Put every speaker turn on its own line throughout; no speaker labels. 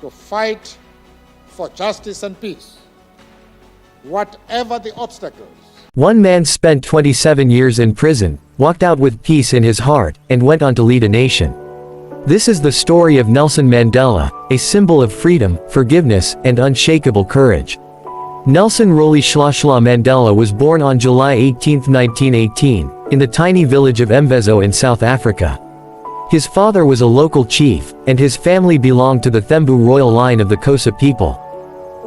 to fight for justice and peace, whatever the obstacles.
One man spent 27 years in prison, walked out with peace in his heart, and went on to lead a nation. This is the story of Nelson Mandela, a symbol of freedom, forgiveness, and unshakable courage. Nelson Rolihlahla Mandela was born on July 18, 1918, in the tiny village of Mvezo in South Africa. His father was a local chief, and his family belonged to the Thembu royal line of the Xhosa people.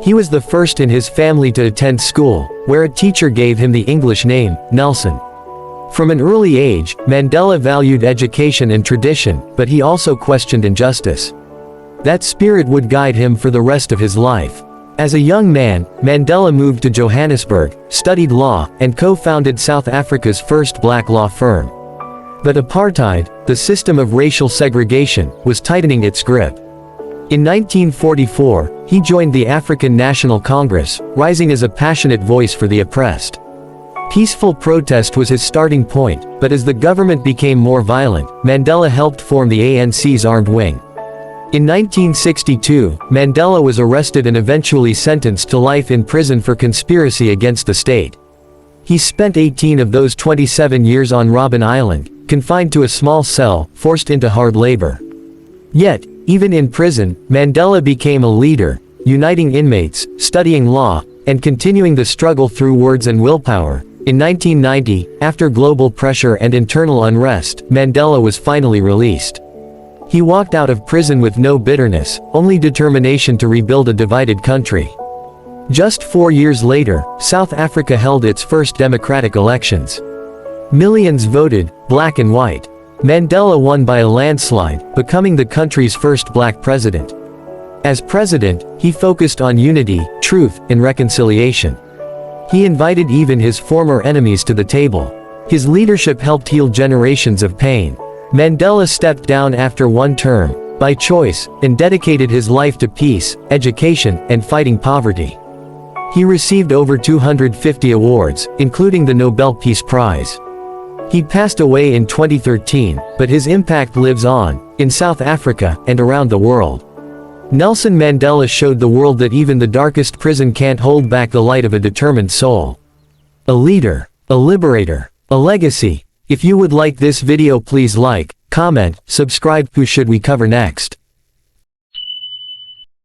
He was the first in his family to attend school, where a teacher gave him the English name, Nelson. From an early age, Mandela valued education and tradition, but he also questioned injustice. That spirit would guide him for the rest of his life. As a young man, Mandela moved to Johannesburg, studied law, and co-founded South Africa's first black law firm. But apartheid, the system of racial segregation, was tightening its grip. In 1944, he joined the African National Congress, rising as a passionate voice for the oppressed. Peaceful protest was his starting point, but as the government became more violent, Mandela helped form the ANC's armed wing. In 1962, Mandela was arrested and eventually sentenced to life in prison for conspiracy against the state. He spent 18 of those 27 years on Robben Island, confined to a small cell, forced into hard labor. Yet, even in prison, Mandela became a leader, uniting inmates, studying law, and continuing the struggle through words and willpower. In 1990, after global pressure and internal unrest, Mandela was finally released. He walked out of prison with no bitterness, only determination to rebuild a divided country. Just 4 years later, South Africa held its first democratic elections. Millions voted, black and white. Mandela won by a landslide, becoming the country's first black president. As president, he focused on unity, truth, and reconciliation. He invited even his former enemies to the table. His leadership helped heal generations of pain. Mandela stepped down after one term, by choice, and dedicated his life to peace, education, and fighting poverty. He received over 250 awards, including the Nobel Peace Prize. He passed away in 2013, but his impact lives on, in South Africa, and around the world. Nelson Mandela showed the world that even the darkest prison can't hold back the light of a determined soul. A leader, a liberator, a legacy. If you would like this video, please like, comment, subscribe. Who should we cover next?